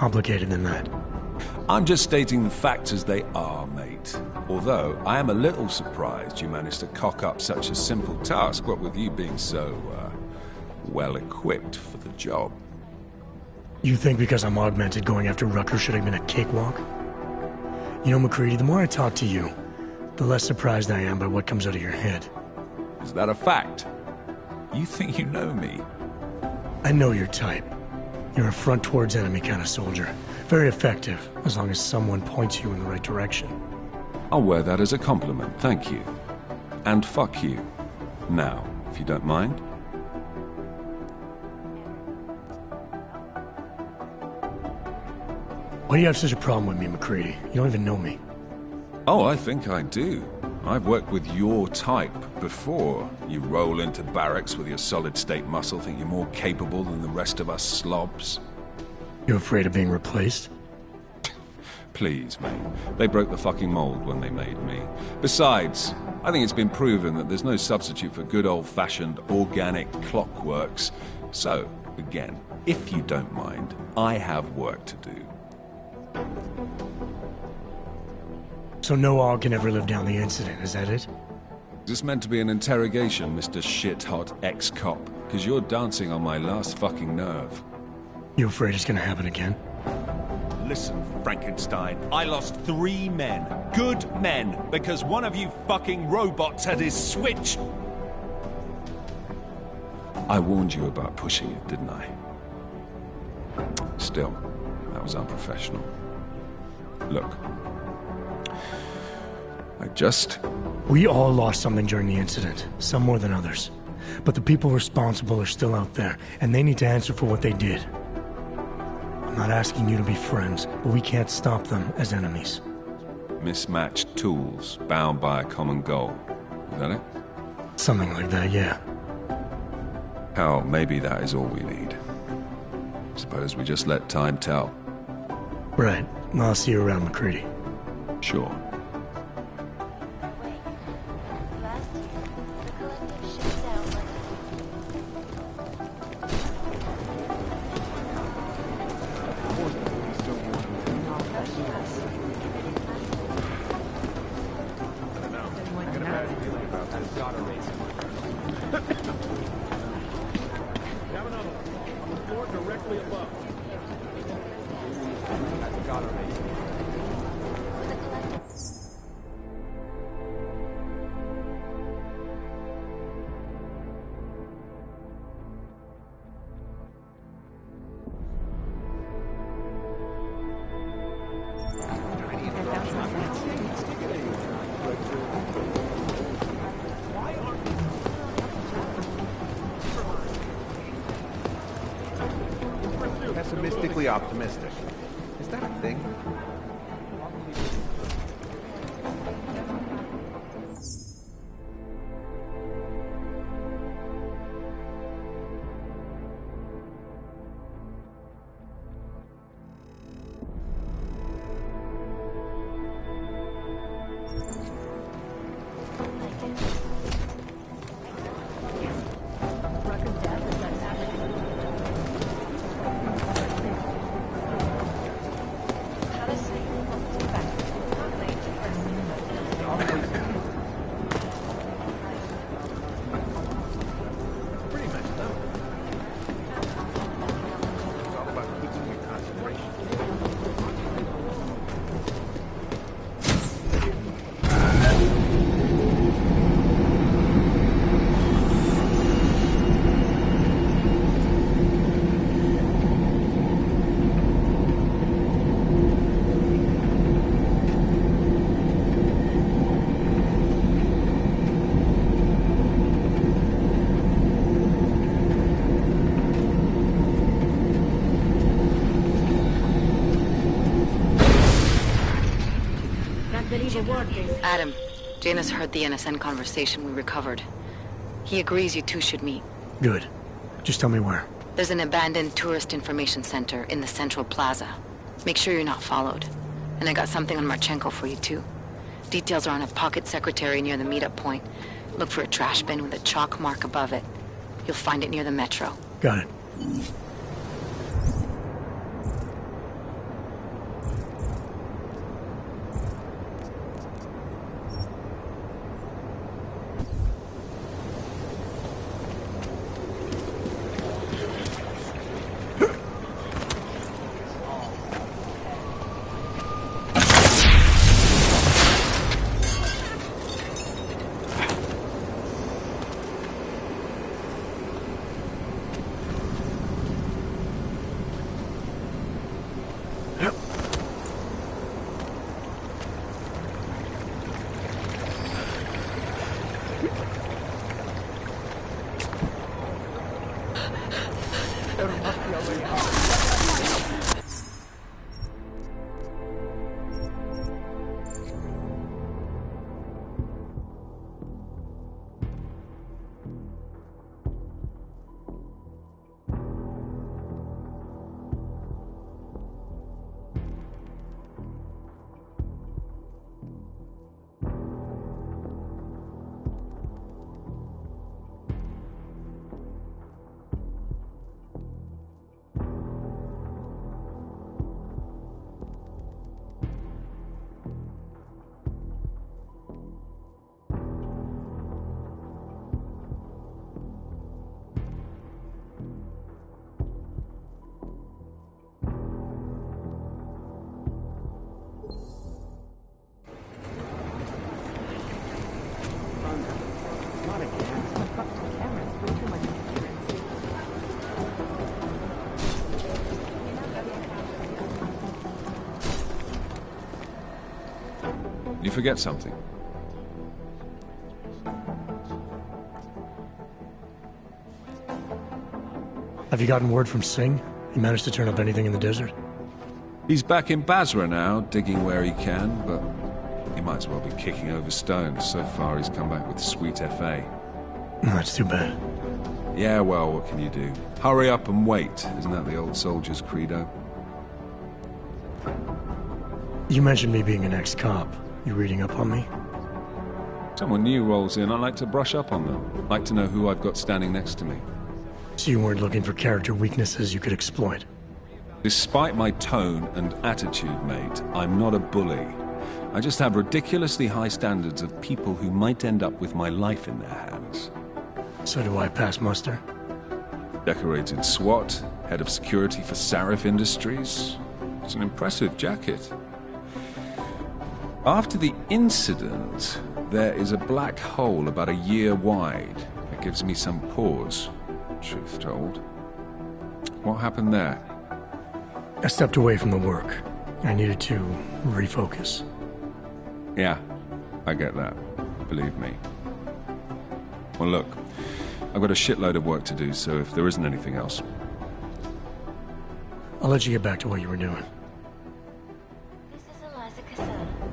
complicated than that. I'm just stating the facts as they are, mate. Although, I am a little surprised you managed to cock up such a simple task, what with you being so, well-equipped for the job. You think because I'm augmented going after Rucker should have been a cakewalk? You know, McCready, the more I talk to you, the less surprised I am by what comes out of your head. Is that a fact? You think you know me? I know your type. You're a front towards enemy kind of soldier. Very effective, as long as someone points you in the right direction. I'll wear that as a compliment, thank you. And fuck you. Now, if you don't mind. Why do you have such a problem with me, McCready? You don't even know me. Oh, I think I do. I've worked with your type before. You roll into barracks with your solid-state muscle, think you're more capable than the rest of us slobs. You afraid of being replaced? Please, mate. They broke the fucking mold when they made me. Besides, I think it's been proven that there's no substitute for good old-fashioned organic clockworks. So, again, if you don't mind, I have work to do. So no all can ever live down the incident, is that it? Is this meant to be an interrogation, Mr. Shit-hot ex-cop? Because you're dancing on my last fucking nerve. You afraid it's gonna happen again? Listen, Frankenstein, I lost 3 men. Good men. Because one of you fucking robots had his switch. I warned you about pushing it, didn't I? Still, that was unprofessional. Look. We all lost something during the incident, some more than others. But the people responsible are still out there, and they need to answer for what they did. I'm not asking you to be friends, but we can't stop them as enemies. Mismatched tools, bound by a common goal. Is that it? Something like that, yeah. Hell, maybe that is all we need. Suppose we just let time tell. Right. I'll see you around, McCready. Sure. Pessimistically optimistic. Is that a thing? Adam, Janus heard the NSN conversation we recovered. He agrees you two should meet. Good. Just tell me where. There's an abandoned tourist information center in the central plaza. Make sure you're not followed. And I got something on Marchenko for you too. Details are on a pocket secretary near the meetup point. Look for a trash bin with a chalk mark above it. You'll find it near the metro. Got it. You forget something. Have you gotten word from Singh? He managed to turn up anything in the desert? He's back in Basra now, digging where he can, but he might as well be kicking over stones. So far, he's come back with sweet FA. That's too bad. Yeah, well, what can you do? Hurry up and wait. Isn't that the old soldier's credo? You mentioned me being an ex-cop. You reading up on me? Someone new rolls in, I like to brush up on them. Like to know who I've got standing next to me. So you weren't looking for character weaknesses you could exploit? Despite my tone and attitude, mate, I'm not a bully. I just have ridiculously high standards of people who might end up with my life in their hands. So do I pass muster? Decorated SWAT, head of security for Sarif Industries. It's an impressive jacket. After the incident, there is a black hole about a year wide. That gives me some pause, truth told. What happened there? I stepped away from the work. I needed to refocus. Yeah, I get that. Believe me. Well, look, I've got a shitload of work to do, so if there isn't anything else... I'll let you get back to what you were doing.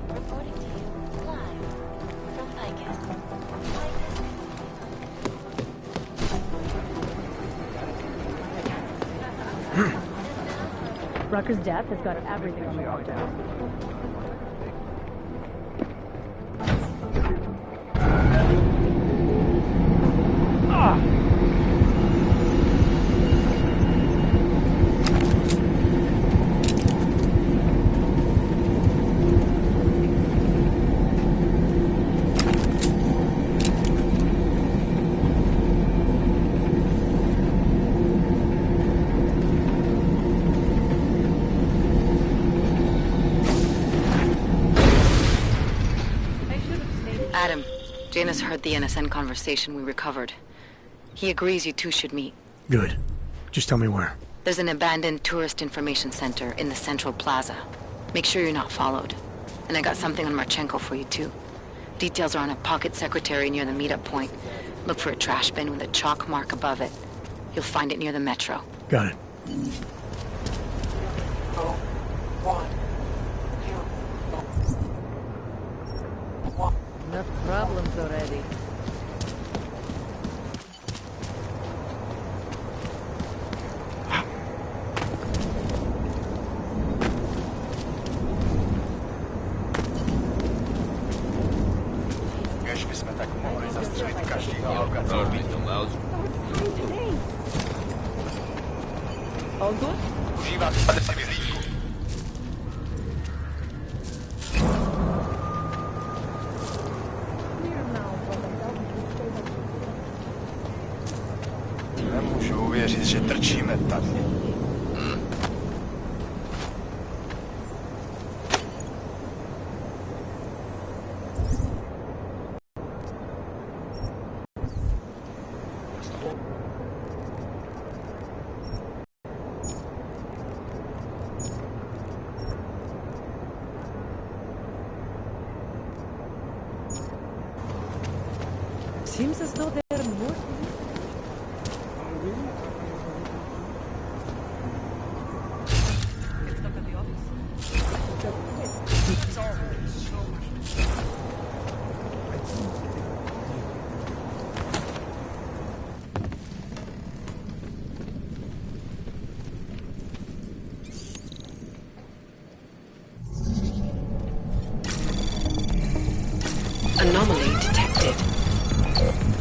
Reporting to you live from Ficus. Rucker's death has got everything on the lockdown. Adam, Janus heard the NSN conversation we recovered. He agrees you two should meet. Good. Just tell me where. There's an abandoned tourist information center in the central plaza. Make sure you're not followed. And I got something on Marchenko for you too. Details are on a pocket secretary near the meetup point. Look for a trash bin with a chalk mark above it. You'll find it near the metro. Got it. Enough problems already. Když bychom tak mohli zastřelit každýho lokace. All good? Užívat si vyhlídku. Nemůžu uvěřit, že trčíme tady. Seems as though they're more... Anomaly detected.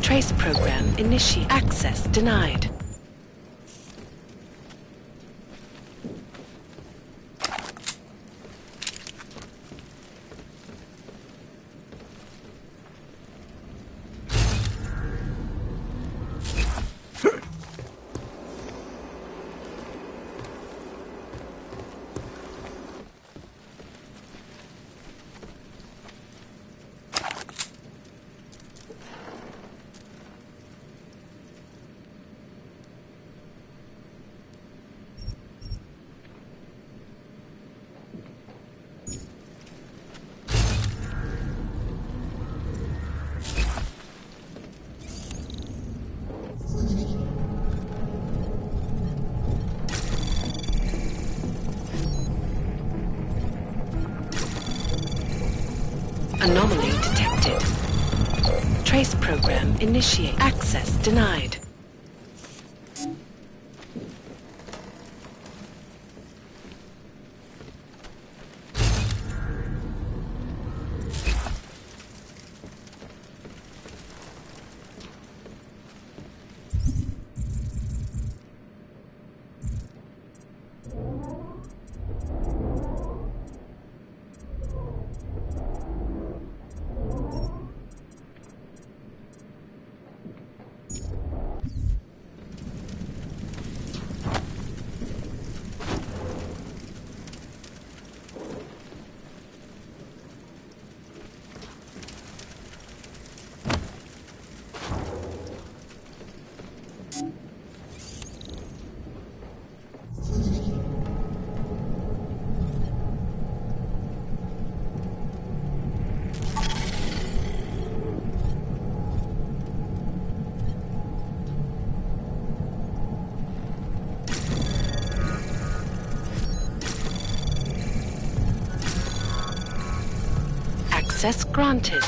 Trace program initiate. Access denied. Anomaly detected. Trace program initiate. Access denied. Access granted.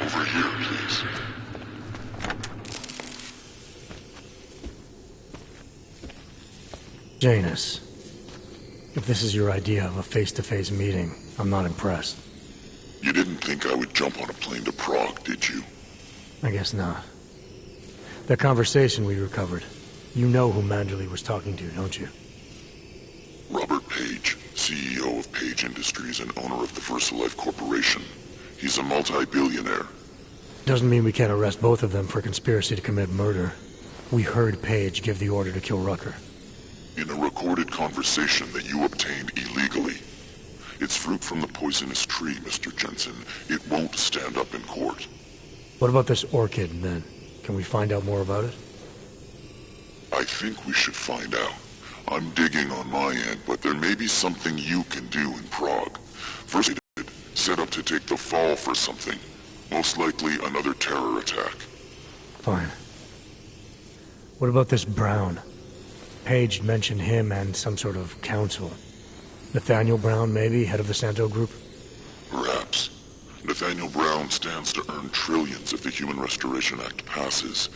Over here, please. Janus, if this is your idea of a face-to-face meeting, I'm not impressed. You didn't think I would jump on a plane to Prague, did you? I guess not. That conversation we recovered, you know who Manderley was talking to, don't you? Robert Page, CEO of Page Industries and owner of the VersaLife Corporation. He's a multi-billionaire. Doesn't mean we can't arrest both of them for conspiracy to commit murder. We heard Page give the order to kill Rucker. In a recorded conversation that you obtained illegally. It's fruit from the poisonous tree, Mr. Jensen. It won't stand up in court. What about this orchid, then? Can we find out more about it? I think we should find out. I'm digging on my end, but there may be something you can do in Prague. First, set up to take the fall for something. Most likely another terror attack. Fine. What about this Brown? Page mentioned him and some sort of council. Nathaniel Brown, maybe, head of the Santo Group? Perhaps. Nathaniel Brown stands to earn trillions if the Human Restoration Act passes.